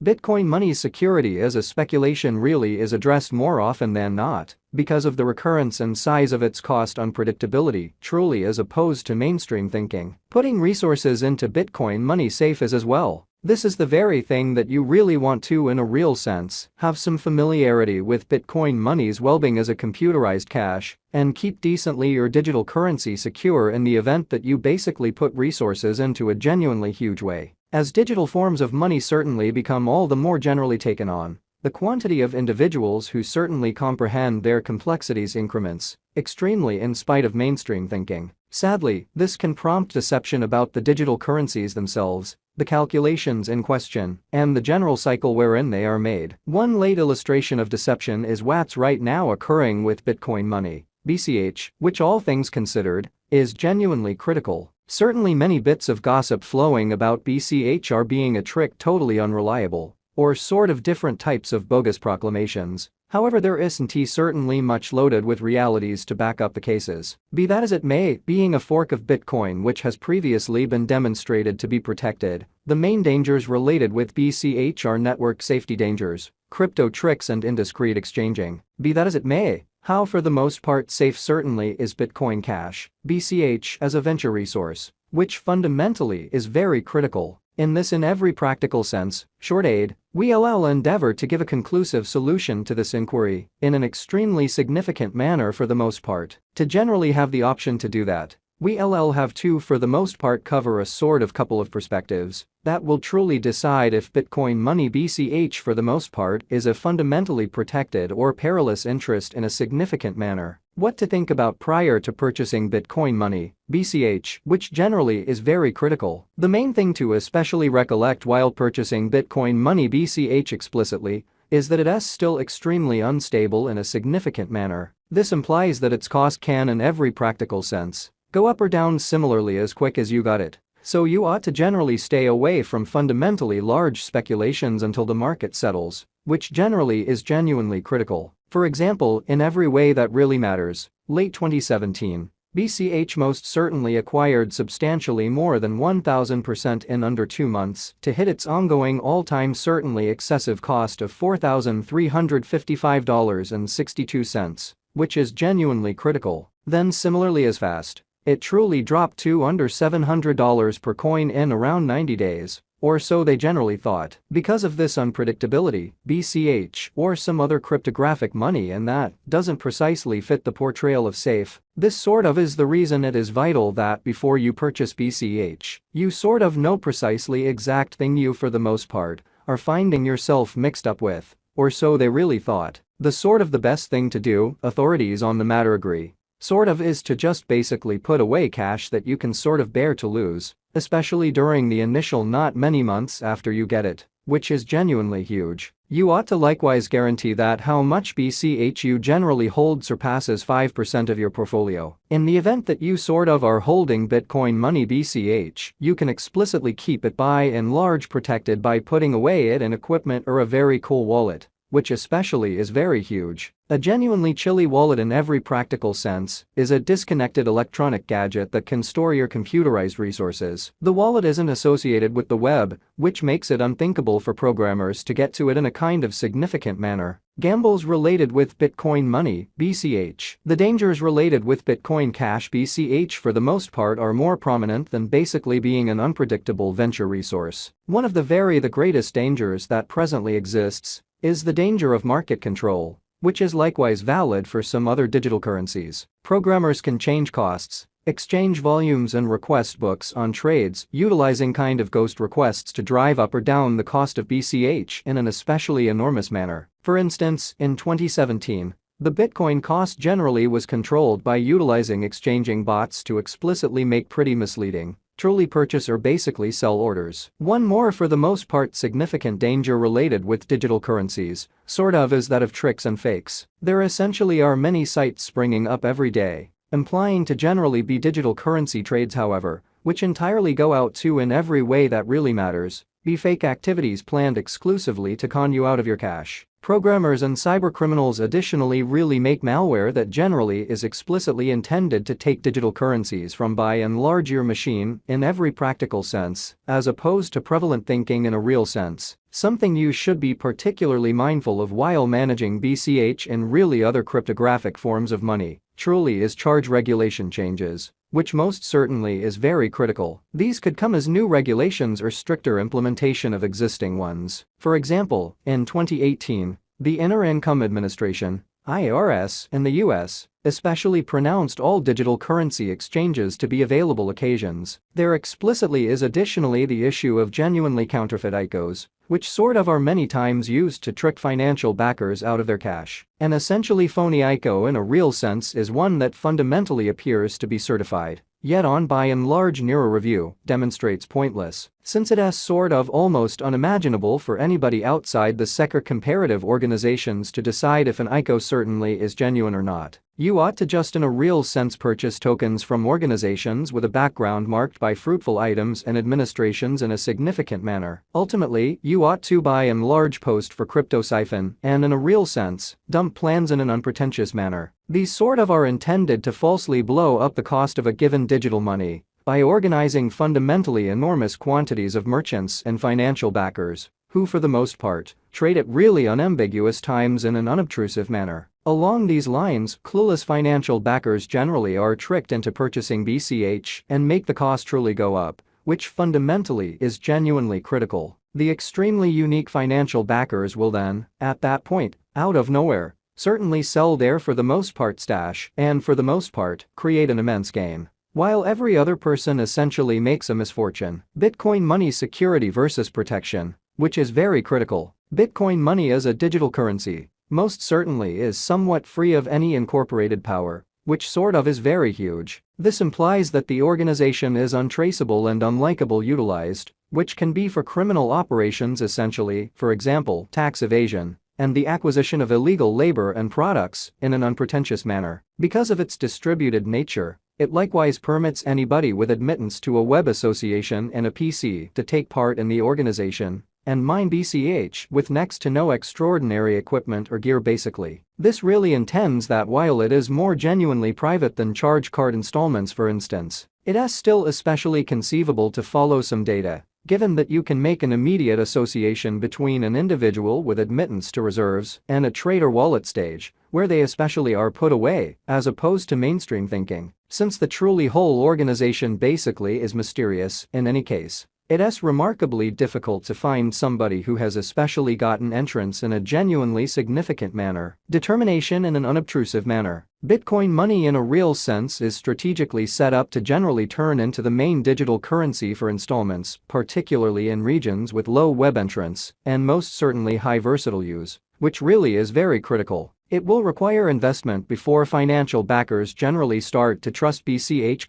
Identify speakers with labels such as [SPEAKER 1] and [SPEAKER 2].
[SPEAKER 1] Bitcoin money's security as a speculation really is addressed more often than not because of the recurrence and size of its cost unpredictability, truly, as opposed to mainstream thinking. Putting resources into Bitcoin money safe is as well. This is the very thing that you really want to, in a real sense, have some familiarity with Bitcoin money's well-being as a computerized cash and keep decently your digital currency secure in the event that you basically put resources into a genuinely huge way. As digital forms of money certainly become all the more generally taken on, the quantity of individuals who certainly comprehend their complexities increments extremely in spite of mainstream thinking. Sadly, this can prompt deception about the digital currencies themselves, the calculations in question, and the general cycle wherein they are made. One late illustration of deception is what's right now occurring with Bitcoin money, BCH, which, all things considered, is genuinely critical. Certainly many bits of gossip flowing about BCH are being a trick, totally unreliable, or sort of different types of bogus proclamations. However, there isn't certainly much loaded with realities to back up the cases. Be that as it may, being a fork of Bitcoin which has previously been demonstrated to be protected, the main dangers related with BCH are network safety dangers, crypto tricks, and indiscreet exchanging. Be that as it may, how for the most part safe certainly is Bitcoin Cash, BCH, as a venture resource, which fundamentally is very critical. In every practical sense, short aid, we'll endeavor to give a conclusive solution to this inquiry in an extremely significant manner for the most part. To generally have the option to do that, we'll have to for the most part cover a sort of couple of perspectives that will truly decide if Bitcoin money BCH for the most part is a fundamentally protected or perilous interest in a significant manner. What to think about prior to purchasing Bitcoin money, BCH, which generally is very critical. The main thing to especially recollect while purchasing Bitcoin money BCH explicitly is that it is still extremely unstable in a significant manner. This implies that its cost can, in every practical sense, go up or down similarly as quick as you got it. So you ought to generally stay away from fundamentally large speculations until the market settles, which generally is genuinely critical. For example, in every way that really matters, late 2017, BCH most certainly acquired substantially more than 1,000% in under 2 months to hit its ongoing all-time certainly excessive cost of $4,355.62, which is genuinely critical. Then similarly as fast, it truly dropped to under $700 per coin in around 90 days, or so they generally thought. Because of this unpredictability, BCH or some other cryptographic money and that doesn't precisely fit the portrayal of safe. This sort of is the reason it is vital that before you purchase BCH, you sort of know precisely exact thing you for the most part are finding yourself mixed up with, or so they really thought. The best thing to do, authorities on the matter agree, is to just basically put away cash that you can bear to lose, especially during the initial not many months after you get it, which is genuinely huge. You ought to likewise guarantee that how much BCH you generally hold surpasses 5% of your portfolio. In the event that you are holding Bitcoin money BCH, you can explicitly keep it by and large protected by putting away it in equipment or a very cool wallet, which especially is very huge. A genuinely chilly wallet in every practical sense is a disconnected electronic gadget that can store your computerized resources. The wallet isn't associated with the web, which makes it unthinkable for programmers to get to it in a kind of significant manner. Gambles related with Bitcoin money, BCH. The dangers related with Bitcoin Cash BCH for the most part are more prominent than basically being an unpredictable venture resource. One of the greatest dangers that presently exists is the danger of market control, which is likewise valid for some other digital currencies. Programmers can change costs, exchange volumes and request books on trades utilizing ghost requests to drive up or down the cost of BCH in an especially enormous manner. For instance, in 2017, the Bitcoin cost generally was controlled by utilizing exchanging bots to explicitly make pretty misleading, truly purchase or basically sell orders. One more for the most part significant danger related with digital currencies, is that of tricks and fakes. There essentially are many sites springing up every day, implying to generally be digital currency trades, however, which entirely go out to, in every way that really matters, be fake activities planned exclusively to con you out of your cash. Programmers and cybercriminals additionally really make malware that generally is explicitly intended to take digital currencies from by and large your machine in every practical sense, as opposed to prevalent thinking in a real sense. Something you should be particularly mindful of while managing BCH and really other cryptographic forms of money, truly, is charge regulation changes, which most certainly is very critical. These could come as new regulations or stricter implementation of existing ones. For example, in 2018, the Inner Income Administration (IRS) in the US especially pronounced all digital currency exchanges to be available occasions. There explicitly is additionally the issue of genuinely counterfeit ICOs, which sort of are many times used to trick financial backers out of their cash. An essentially phony ICO in a real sense is one that fundamentally appears to be certified, yet on by and large nearer review demonstrates pointless, since it is sort of almost unimaginable for anybody outside the sector comparative organizations to decide if an ICO certainly is genuine or not. You ought to just in a real sense purchase tokens from organizations with a background marked by fruitful items and administrations in a significant manner. Ultimately, you ought to by and large post for crypto siphon and in a real sense, dump plans in an unpretentious manner. These sort of are intended to falsely blow up the cost of a given digital money by organizing fundamentally enormous quantities of merchants and financial backers who for the most part trade at really unambiguous times in an unobtrusive manner. Along these lines, clueless financial backers generally are tricked into purchasing BCH and make the cost truly go up, which fundamentally is genuinely critical. The extremely unique financial backers will then, at that point, out of nowhere, certainly sell their for the most part stash and for the most part create an immense gain, while every other person essentially makes a misfortune. Bitcoin money security versus protection, which is very critical. Bitcoin money as a digital currency most certainly is somewhat free of any incorporated power, which sort of is very huge. This implies that the organization is untraceable and unlikable utilized, which can be for criminal operations essentially, for example, tax evasion, and the acquisition of illegal labor and products in an unpretentious manner. Because of its distributed nature, it likewise permits anybody with admittance to a web association and a PC to take part in the organization and mine BCH with next to no extraordinary equipment or gear basically. This really intends that while it is more genuinely private than charge card installments for instance, it is still especially conceivable to follow some data, given that you can make an immediate association between an individual with admittance to reserves and a trader wallet stage, where they especially are put away, as opposed to mainstream thinking, since the truly whole organization basically is mysterious in any case. It is remarkably difficult to find somebody who has especially gotten entrance in a genuinely significant manner, determination in an unobtrusive manner. Bitcoin money in a real sense is strategically set up to generally turn into the main digital currency for installments, particularly in regions with low web entrance and most certainly high versatile use, which really is very critical. It will require investment before financial backers generally start to trust BCH